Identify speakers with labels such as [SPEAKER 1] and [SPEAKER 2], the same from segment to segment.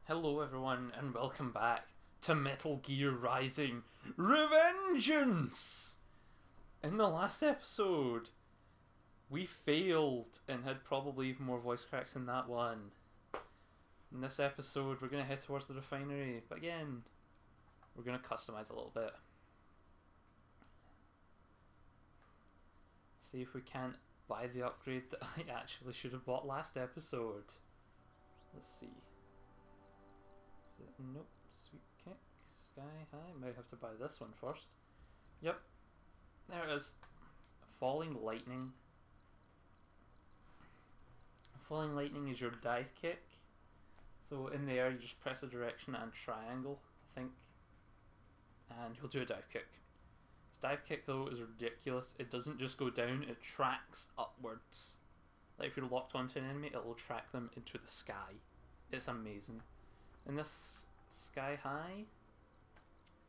[SPEAKER 1] Hello everyone and welcome back to Metal Gear Rising Revengeance! In the last episode, we failed and had probably even more voice cracks than that one. In this episode, we're going to head towards the refinery, but again, we're going to customize a little bit. See if we can't buy the upgrade that I actually should have bought last episode. Let's see. Nope, sweep kick, sky high. Might have to buy this one first. Yep, there it is. Falling lightning. Falling lightning is your dive kick. So in the air, you just press a direction and triangle, I think, and you'll do a dive kick. This dive kick though is ridiculous. It doesn't just go down; it tracks upwards. Like if you're locked onto an enemy, it will track them into the sky. It's amazing. And this sky high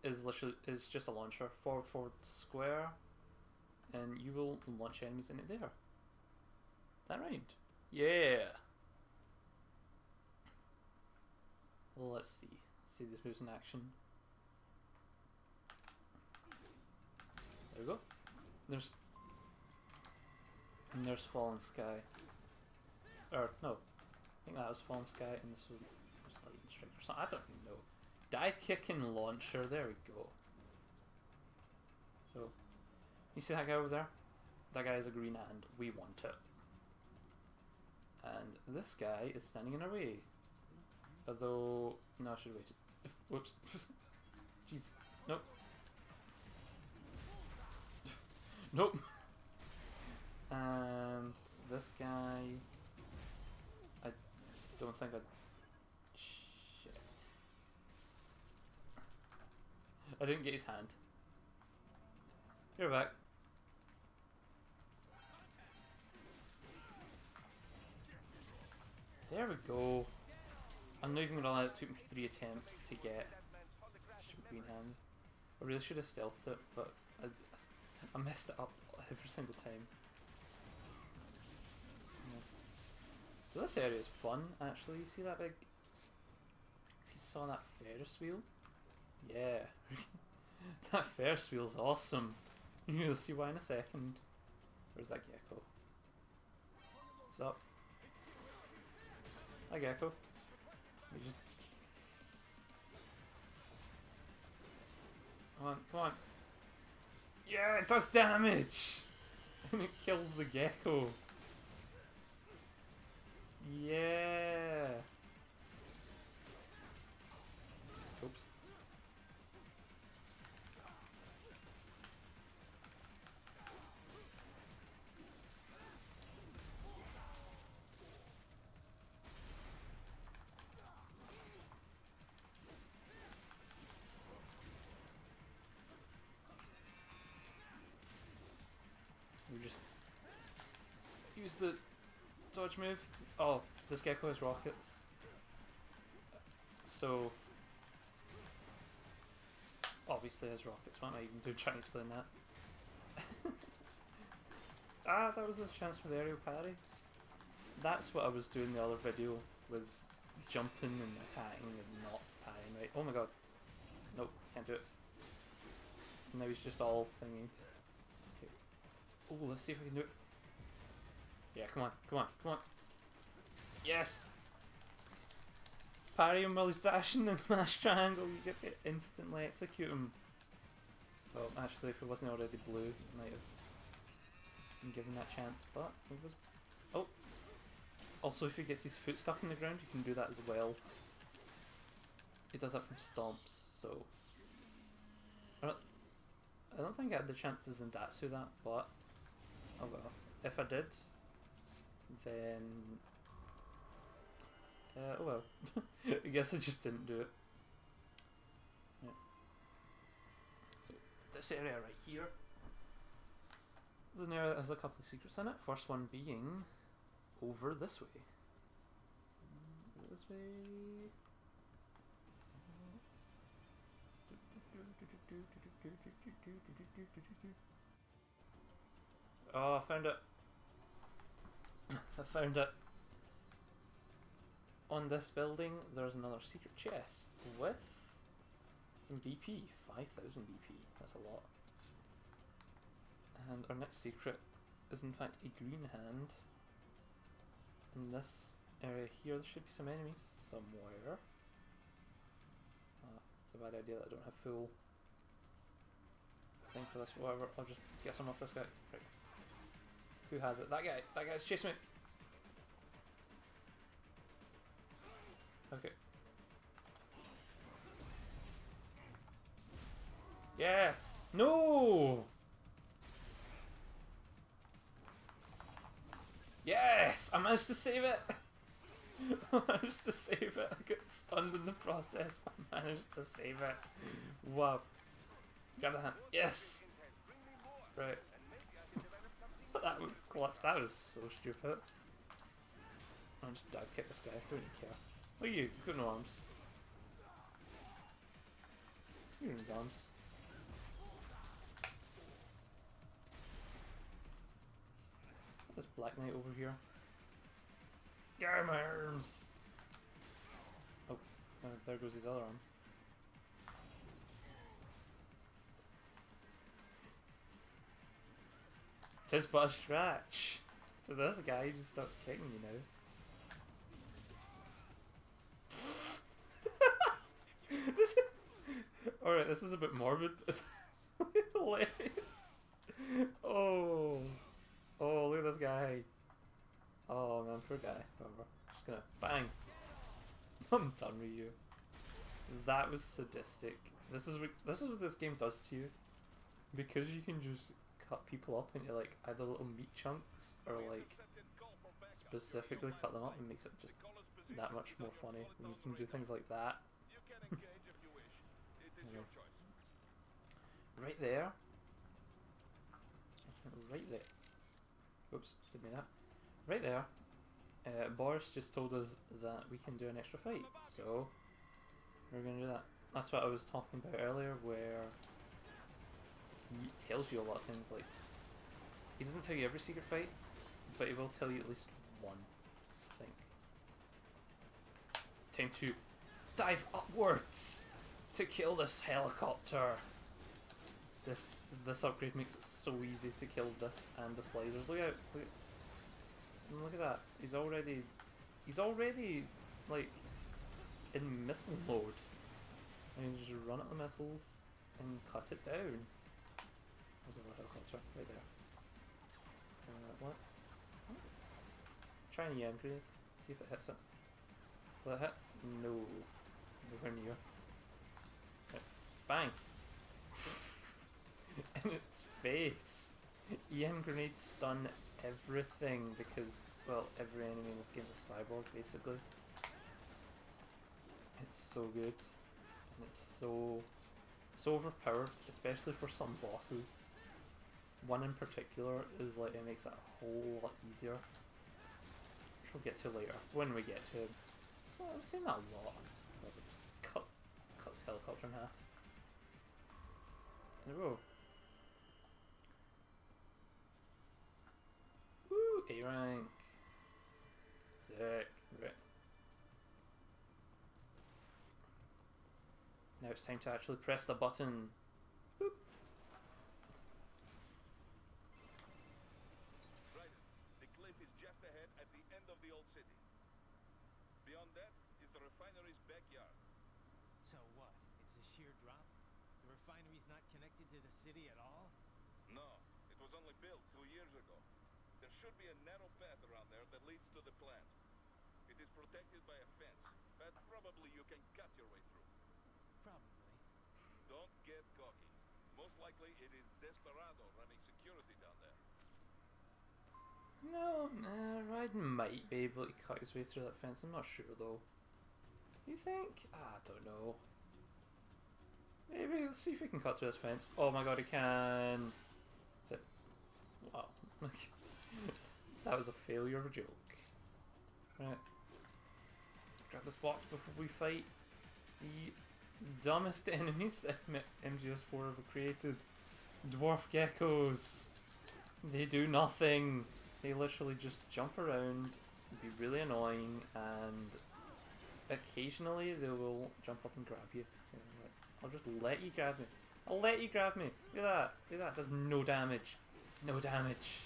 [SPEAKER 1] is literally just a launcher. Forward, forward, square, and you will launch enemies in it there. That right? Yeah. Well, let's see. See these moves in action. There we go. There's Fallen Sky. Or no, I think that was Fallen Sky, and this was Lightning Strike or something. I don't even know. Dive kick and launcher. There we go. So, you see that guy over there? That guy is a green and we want it. And this guy is standing in our way. Although, no, I should have waited. Whoops. Jeez. Nope. Nope. And this guy, I don't think I'd. Shit. I didn't get his hand. You're back. There we go. I'm not even gonna lie, it took me 3 attempts to get green hand. I really should have stealthed it, but I messed it up every single time. Yeah. So this area is fun, actually. You see that big... If you saw that Ferris wheel? Yeah. That Ferris wheel's awesome. You'll see why in a second. Where's that gecko? What's up? Hi gecko. We just... Come on, come on. Yeah, it does damage! And it kills the gecko. Yeah! Oops. We just use the dodge move. Oh, this gecko has rockets. So obviously has rockets. What am I even doing trying to explain that? Ah, that was a chance for the aerial parry. That's what I was doing the other video, was jumping and attacking and not parrying right. Oh my god. Nope, can't do it. Now he's just all thingies. Oh, let's see if we can do it. Yeah, come on, come on, come on. Yes! Parry him while he's dashing and mash triangle, you get to instantly execute him. Well, actually, if it wasn't already blue, it might have been given that chance, but it was... Oh! Also, if he gets his foot stuck in the ground, you can do that as well. He does that from stomps, so... I don't think I had the chance to Zendatsu that, but... Oh well. If I did, then... oh well. I guess I just didn't do it. Yeah. So, this area right here is an area that has a couple of secrets in it. First one being over this way. This way. Oh, I found it. I found it. on this building there's another secret chest with some BP. 5,000 BP. That's a lot. And our next secret is in fact a green hand. In this area here there should be some enemies somewhere. It's a bad idea that I don't have full thing for this. Whatever, I'll just get some off this guy. Right. Who has it? That guy! That guy's chasing me! Okay. Yes! No! Yes! I managed to save it! I managed to save it. I got stunned in the process, but I managed to save it. Wow. Grab the hand. Yes! Right. That was clutch. That was so stupid. I'll just dive kick this guy. I don't even care. Look at you. You've got no arms. You don't need arms. This Black Knight over here. Get my arms! Oh, there goes his other arm. Tis but a scratch. So this guy just starts kicking you now. Alright, this is a bit morbid. It's hilarious. Oh. Oh, look at this guy. Oh man, poor guy. Whatever. Just gonna bang. I'm done with you. That was sadistic. This is what this game does to you. Because you can just cut people up into like either little meat chunks or like specifically cut them up, and makes it just that much more funny when you can do things like that. Yeah. Right there. Right there. Oops, didn't mean that. Right there, Boris just told us that we can do an extra fight, so we're going to do that. That's what I was talking about earlier, where he tells you a lot of things, like, he doesn't tell you every secret fight, but he will tell you at least one, I think. Time to dive upwards to kill this helicopter. This upgrade makes it so easy to kill this and the sliders. Look out! Look at that. He's already like in missile mode. And you just run at the missiles and cut it down. There's a helicopter right there. Let's try an EM grenade. See if it hits it. Will it hit? No. Nowhere near. Right. Bang! In its face. EM grenades stun everything because, well, every enemy in this game is a cyborg basically. It's so good. And it's so overpowered, especially for some bosses. One in particular is like, it makes it a whole lot easier. Which we'll get to later, when we get to him. So I'm saying that a lot. Just cut the helicopter in half. There we go. Woo! A rank. Sick. Right. Now it's time to actually press the button. Boop.
[SPEAKER 2] Right. The cliff is just ahead at the end of the old city. Beyond that is the refinery's backyard.
[SPEAKER 3] So what? It's a sheer drop? The refinery's not connected to the city at all?
[SPEAKER 2] No, it was only built 2 years ago. There should be a narrow path around there that leads to the plant. It is protected by a fence, but probably you can cut your way through.
[SPEAKER 3] Probably.
[SPEAKER 2] Don't get cocky. Most likely it is Desperado running security down there.
[SPEAKER 1] No, Raiden might be able to cut his way through that fence. I'm not sure though. You think? I don't know. Maybe, let's see if we can cut through this fence. Oh my god, he can! That's it. Wow. That was a failure of a joke. Right. Grab this box before we fight the dumbest enemies that MGS4 ever created. Dwarf geckos! They do nothing! They literally just jump around, be really annoying, and occasionally they will jump up and grab you. I'll just let you grab me. I'll let you grab me. Look at that. Look at that. Does no damage. No damage.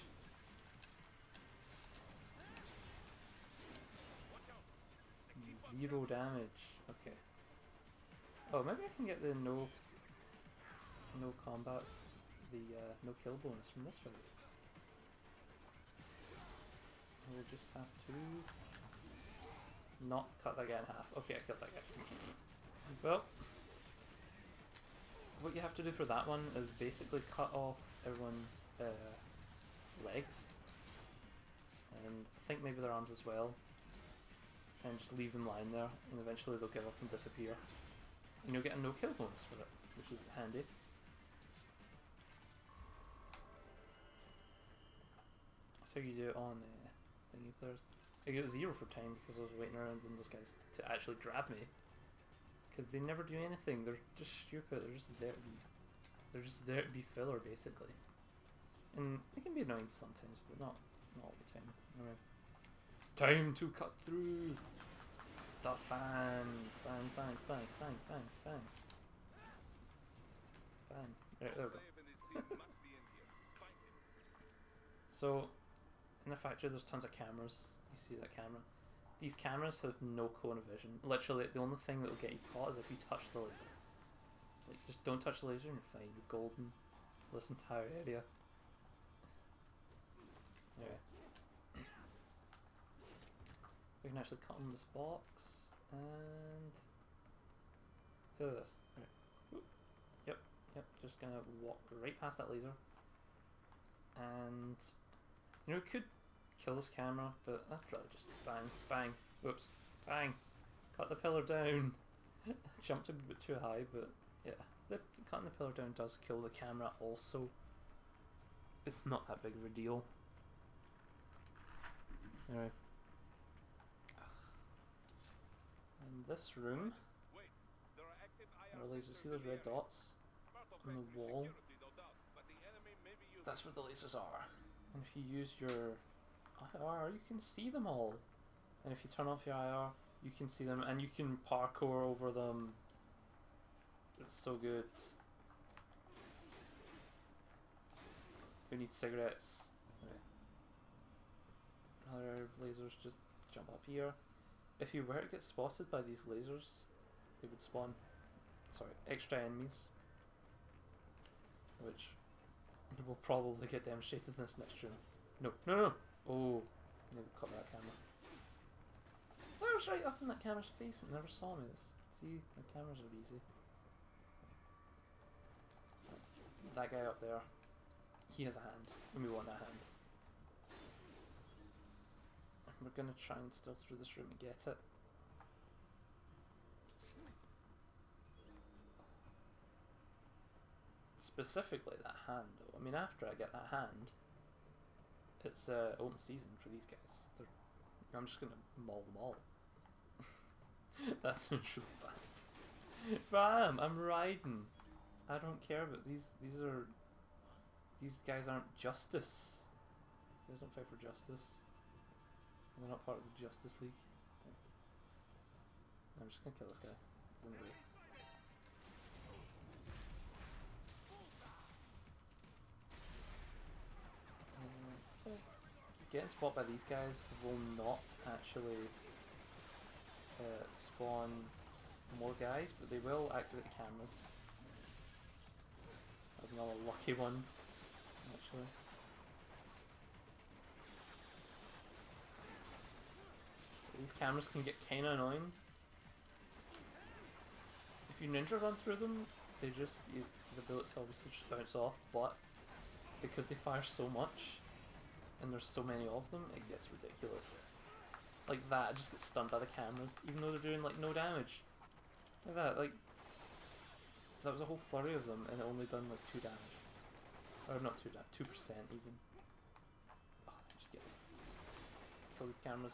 [SPEAKER 1] Zero damage. Okay. Oh, maybe I can get the no combat, the no kill bonus from this fight. We'll just have to not cut that guy in half. Okay, I killed that guy. Well, what you have to do for that one is basically cut off everyone's legs, and I think maybe their arms as well, and just leave them lying there, and eventually they'll give up and disappear. And you'll get a no kill bonus for it, which is handy. So you do it on thingy players. I get 0 for time because I was waiting around on those guys to actually grab me. Because they never do anything. They're just stupid. They're just there to be. They're just there to be filler, basically. And they can be annoying sometimes, but not all the time. Anyway, time to cut through the fan. Bang, bang, bang, bang, bang, bang, bang. Right, there we go. So, in the factory, there's tons of cameras. You see that camera? These cameras have no cone of vision. Literally, the only thing that will get you caught is if you touch the laser. Like, just don't touch the laser and you're fine. You're golden. This entire area. Anyway. We can actually cut on this box. And... so this. Right. Yep, yep. Just gonna walk right past that laser. And... you know, we could kill this camera, but I'd rather just bang, bang, whoops, bang, cut the pillar down. Jumped a bit too high, but yeah, cutting the pillar down does kill the camera also. It's not that big of a deal. Anyway. In this room, are lasers. See those red dots on the wall? That's where the lasers are. And if you use your IR, you can see them all. And if you turn off your IR, you can see them, and you can parkour over them. It's so good. Who needs cigarettes? Okay. Another lasers, just jump up here. If you were to get spotted by these lasers, they would spawn, extra enemies. Which will probably get demonstrated in this next room. No, no, no! Oh, maybe cut that camera. I was right up in that camera's face and never saw me. See, the cameras are easy. That guy up there, he has a hand, and we want that hand. We're gonna try and stealth through this room and get it. Specifically that hand though. I mean, after I get that hand, it's open season for these guys. I'm just gonna maul them all. That sounds really bad. But I'm riding. I don't care, but these guys aren't justice. These guys don't fight for justice. They're not part of the Justice League. I'm just gonna kill this guy. He's in the way. Getting spotted by these guys will not actually spawn more guys, but they will activate the cameras. That's another lucky one, actually. These cameras can get kinda annoying. If you ninja run through them, they just, the bullets obviously just bounce off, but because they fire so much, and there's so many of them, it gets ridiculous. Like that, I just get stunned by the cameras, even though they're doing like no damage. Like that, like, that was a whole flurry of them, and it only done like 2 damage. Or not 2 damage, 2% even. Oh, just get kill these cameras.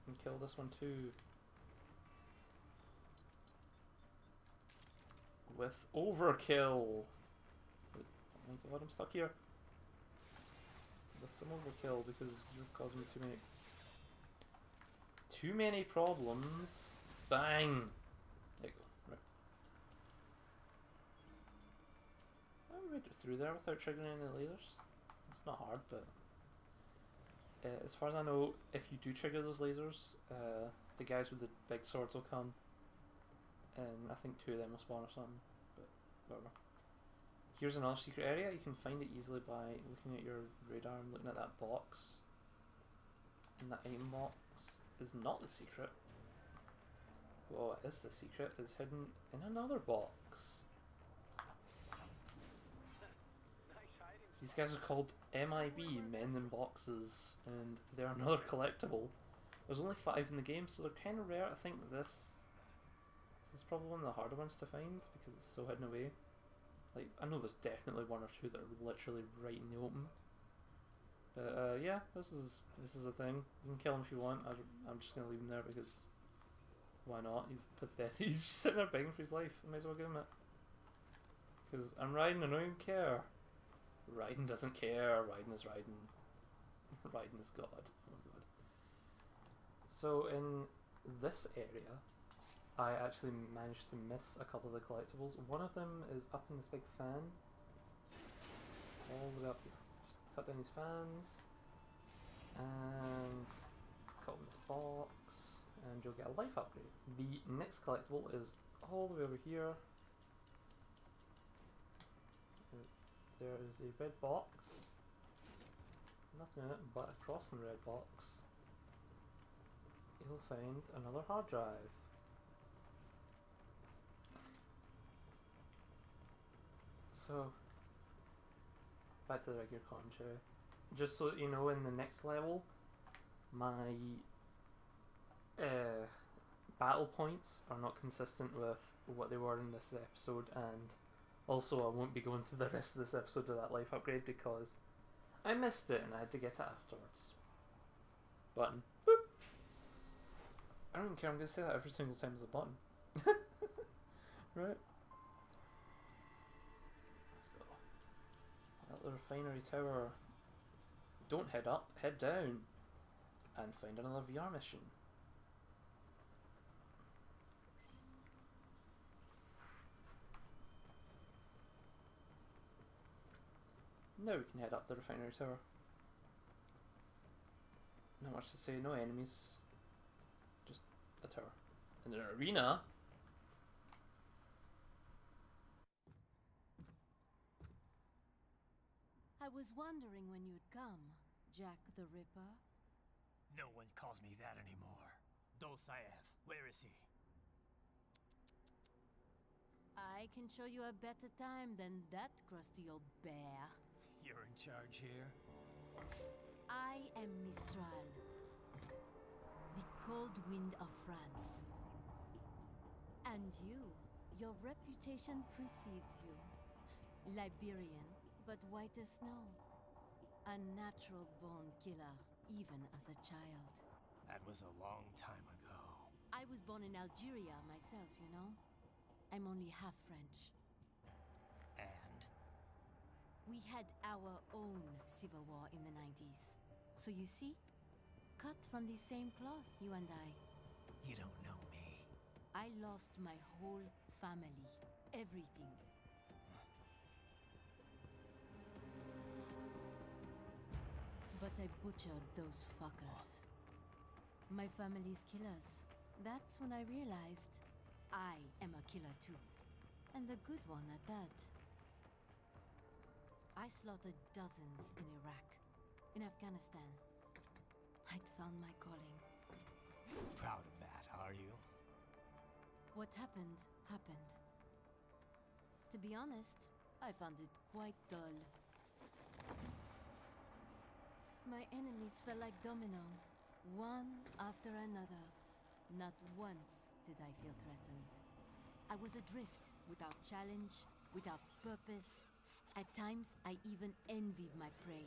[SPEAKER 1] And kill this one too. With overkill! Oh my god, I'm stuck here. With some overkill because you're causing me Too many problems. Bang! There you go. Right. I made it through there without triggering any lasers. It's not hard, but as far as I know, if you do trigger those lasers, the guys with the big swords will come, and I think 2 of them will spawn or something, but whatever. Here's another secret area. You can find it easily by looking at your radar and looking at that box. And that item box is not the secret. What is the secret is hidden in another box. These guys are called MIB, Men in Boxes, and they're another collectible. There's only 5 in the game, so they're kind of rare. I think this is probably one of the harder ones to find because it's so hidden away. Like, I know there's definitely 1 or 2 that are literally right in the open. But yeah, this is a thing. You can kill him if you want. I'm just gonna leave him there because why not? He's pathetic. He's just sitting there begging for his life. I might as well give him it. Because I'm Raiden and I don't care. Raiden doesn't care. Raiden is Raiden. Raiden is God. Oh God. So in this area, I actually managed to miss a couple of the collectibles. One of them is up in this big fan. All the way up here. Just cut down these fans. And cut open this box. And you'll get a life upgrade. The next collectible is all the way over here. There is a red box. Nothing in it, but across the red box you'll find another hard drive. So, back to the regular commentary. Just so that you know, in the next level, my battle points are not consistent with what they were in this episode, and also I won't be going through the rest of this episode with that life upgrade because I missed it and I had to get it afterwards. Button. Boop! I don't care, I'm going to say that every single time there's a button. Right. Let's go. At the refinery tower. Don't head up, head down. And find another VR mission. Now we can head up the refinery tower. Not much to say, no enemies. Just a tower. And an arena.
[SPEAKER 4] I was wondering when you'd come, Jack the Ripper.
[SPEAKER 3] No one calls me that anymore. Dosaev, where is he?
[SPEAKER 4] I can show you a better time than that crusty old bear.
[SPEAKER 3] You're in charge here?
[SPEAKER 4] I am Mistral, the cold wind of France. And your reputation precedes you. Liberian, but white as snow. A natural-born killer, even as a child.
[SPEAKER 3] That was a long time ago.
[SPEAKER 4] I was born in Algeria myself, you know? I'm only half French.
[SPEAKER 3] And?
[SPEAKER 4] We had our own civil war in the 90s. So you see? Cut from the same cloth, you and I.
[SPEAKER 3] You don't know me.
[SPEAKER 4] I lost my whole family. Everything. But I butchered those fuckers. My family's killers. That's when I realized I am a killer too. And a good one at that. I slaughtered dozens in Iraq, in Afghanistan. I'd found my calling.
[SPEAKER 3] Proud of that, are you?
[SPEAKER 4] What happened, happened. To be honest, I found it quite dull. My enemies fell like domino, one after another. Not once did I feel threatened. I was adrift, without challenge, without purpose. At times, I even envied my prey.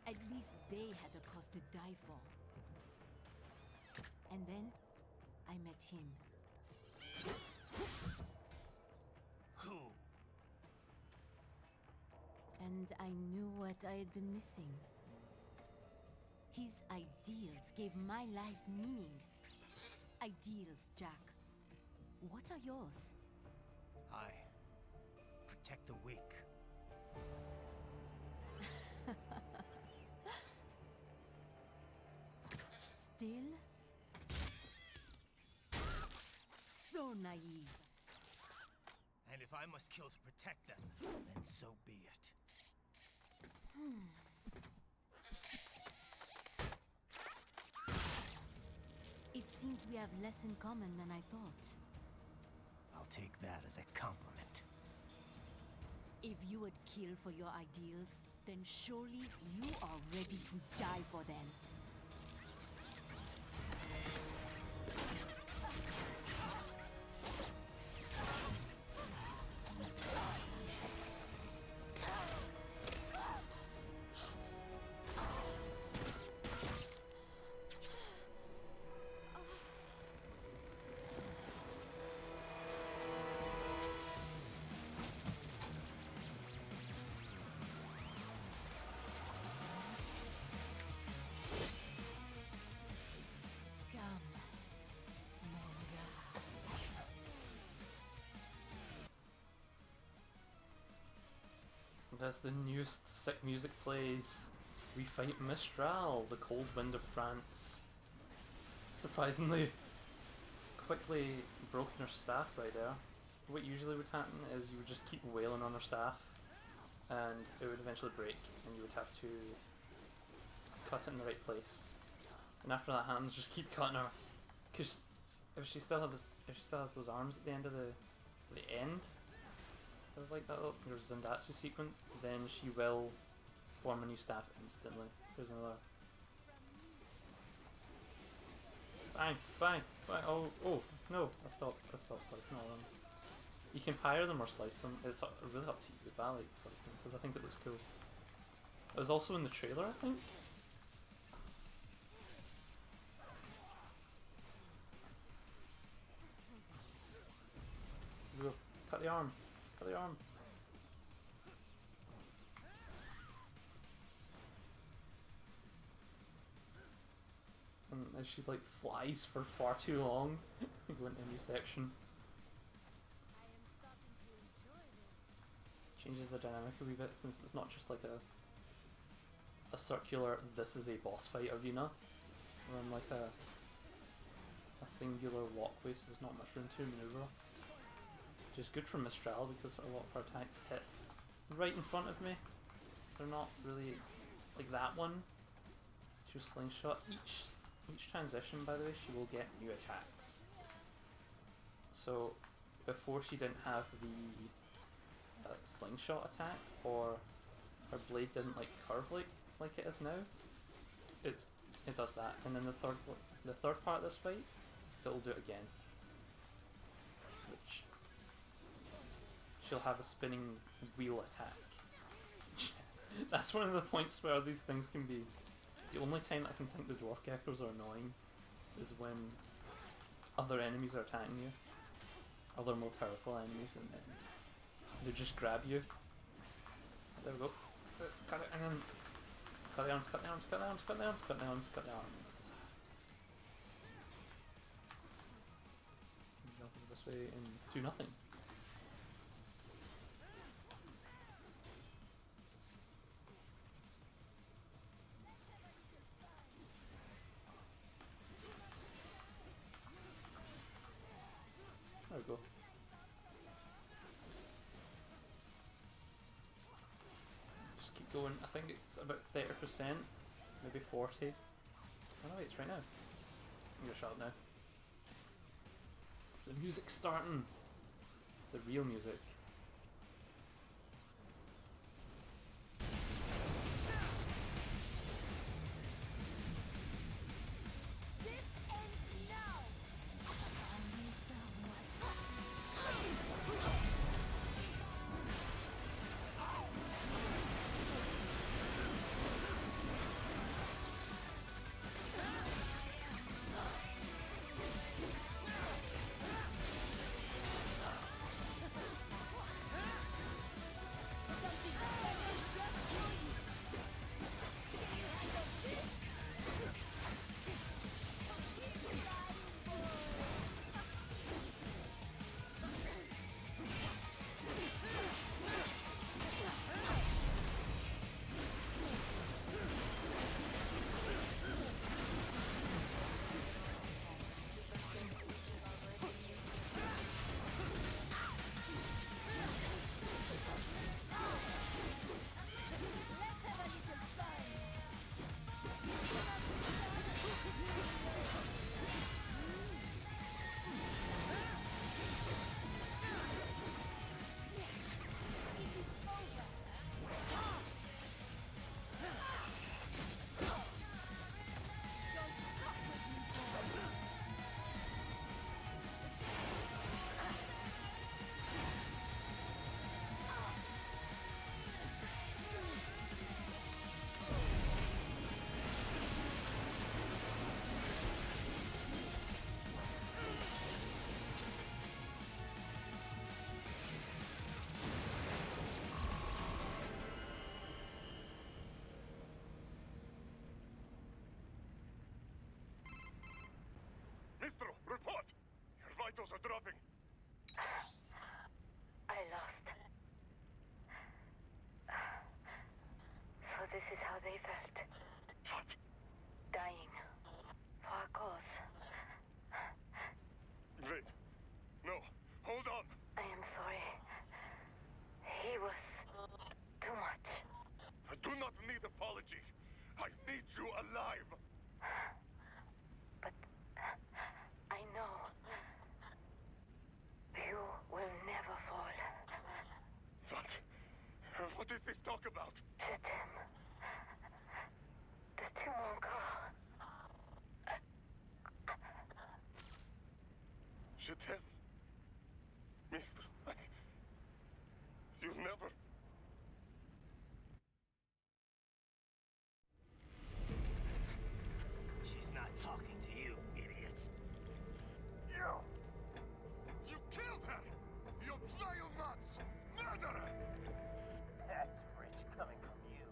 [SPEAKER 4] At least they had a cause to die for. And then, I met him.
[SPEAKER 3] Who?
[SPEAKER 4] And I knew what I had been missing. His ideals gave my life meaning. Ideals, Jack. What are yours?
[SPEAKER 3] I protect the weak.
[SPEAKER 4] Still? So naive.
[SPEAKER 3] And if I must kill to protect them, then so be it.
[SPEAKER 4] It seems we have less in common than I thought.
[SPEAKER 3] I'll take that as a compliment.
[SPEAKER 4] If you would kill for your ideals, then surely you are ready to die for them.
[SPEAKER 1] And as the newest sick music plays, we fight Mistral, the cold wind of France. Surprisingly quickly broken her staff right there. What usually would happen is you would just keep wailing on her staff and it would eventually break and you would have to cut it in the right place. And after that happens, just keep cutting her, because if she still has those arms at the end of the end of like that little Zandatsu sequence, then she will form a new staff instantly. There's another. Bang! Bang! Bang! Oh! Oh! No! I stopped slicing all of them. You can pyre them or slice them. It's really up to you. But I like slicing them because I think it looks cool. It was also in the trailer, I think. Go. Cut the arm. Cut the arm. And as she like flies for far too long, going into a new section. Changes the dynamic a wee bit since it's not just like a circular "this is a boss fight" arena, and like a singular walkway, so there's not much room to maneuver. Which is good for Mistral because a lot of her attacks hit right in front of me. They're not really like that one. She was slingshot. Each transition, by the way, she will get new attacks. So before she didn't have the slingshot attack, or her blade didn't like curve like it is now. It does that, and then the third part of this fight, it'll do it again. Which she'll have a spinning wheel attack. That's one of the points where these things can be. The only time I can think the dwarf geckos are annoying is when other enemies are attacking you, other more powerful enemies, and then they just grab you. There we go. Cut it, and then cut the arms, cut the arms, cut the arms, cut the arms, cut the arms, cut the arms. Jump over this way and do nothing. There we go. Just keep going. I think it's about 30%, maybe 40. Oh no, wait, it's right now. I'm gonna shut up now. It's the music starting. The real music.
[SPEAKER 2] to tell. Mistral, you never...
[SPEAKER 3] She's not talking to you, idiot.
[SPEAKER 2] You killed her! You vile nuts! Murderer!
[SPEAKER 3] That's rich coming from you.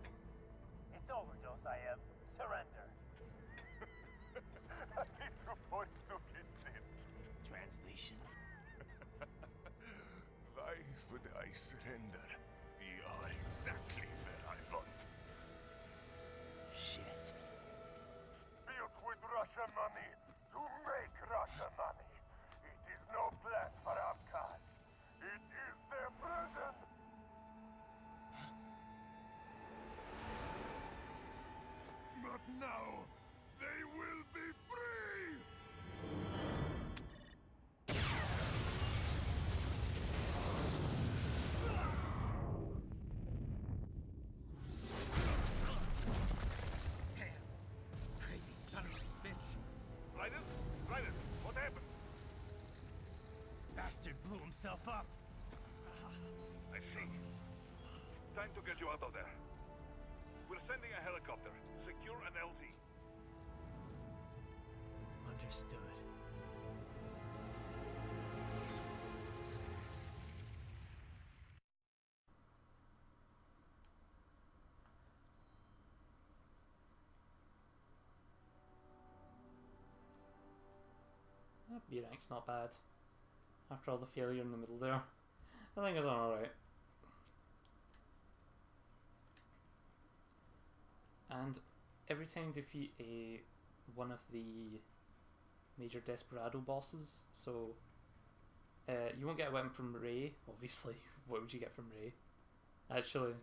[SPEAKER 3] It's overdose, I am. Surrender. Translation.
[SPEAKER 2] Why would I surrender? You are exactly where I want.
[SPEAKER 3] Shit.
[SPEAKER 2] Built with Russian money to make Russian money. It is no plan for outcasts. It is their prison. But now, they will be free!
[SPEAKER 3] Damn. Crazy son of a bitch.
[SPEAKER 2] Raiden? Raiden, what happened?
[SPEAKER 3] Bastard blew himself up.
[SPEAKER 2] I see. Time to get you out of there. We're sending a helicopter. Secure an LZ.
[SPEAKER 3] Understood.
[SPEAKER 1] B rank's not bad. After all the failure in the middle there, I think it's alright. And every time you defeat one of the major Desperado bosses, so you won't get a weapon from Ray, obviously. What would you get from Ray? Actually,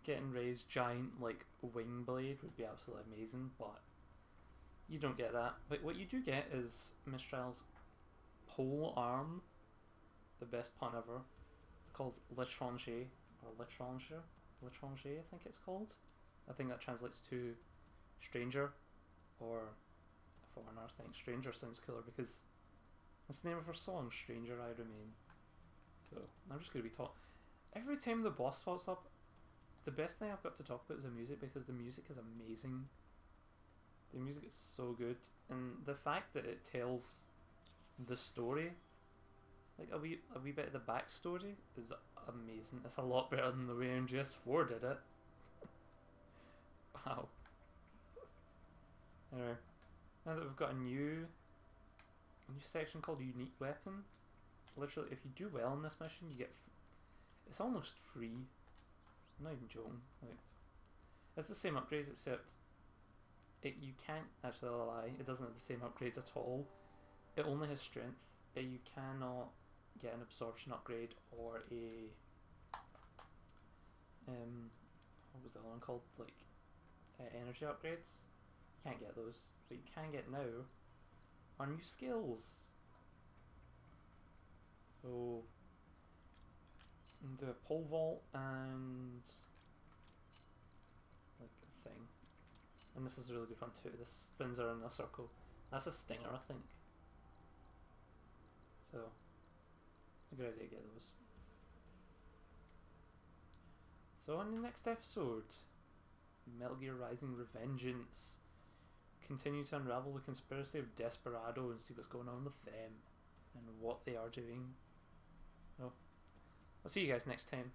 [SPEAKER 1] getting Ray's giant like wing blade would be absolutely amazing, but you don't get that. But what you do get is Mistral's pole arm, the best pun ever. It's called L'étranger, or L'étranger, I think it's called. I think that translates to stranger, or foreigner. I think stranger sounds cooler because that's the name of her song, Stranger I Remain. So I'm just going to be talking. Every time the boss pops up, the best thing I've got to talk about is the music, because the music is amazing. The music is so good, and the fact that it tells the story, like a wee bit of the backstory, is amazing. It's a lot better than the way MGS4 did it. Wow. Anyway, now that we've got a new section called Unique Weapon, literally, if you do well in this mission, you get it's almost free. I'm not even joking. Like, it's the same upgrades, except you can't actually lie. It doesn't have the same upgrades at all. It only has strength. You cannot get an absorption upgrade or a what was the other one called? Like energy upgrades. You can't get those, but you can get now are new skills. So you can do a pole vault and like a thing. And this is a really good one too. This spins around in a circle. That's a stinger, I think. So, it's a good idea to get those. So, in the next episode, Metal Gear Rising Revengeance. Continue to unravel the conspiracy of Desperado and see what's going on with them and what they are doing. So, I'll see you guys next time.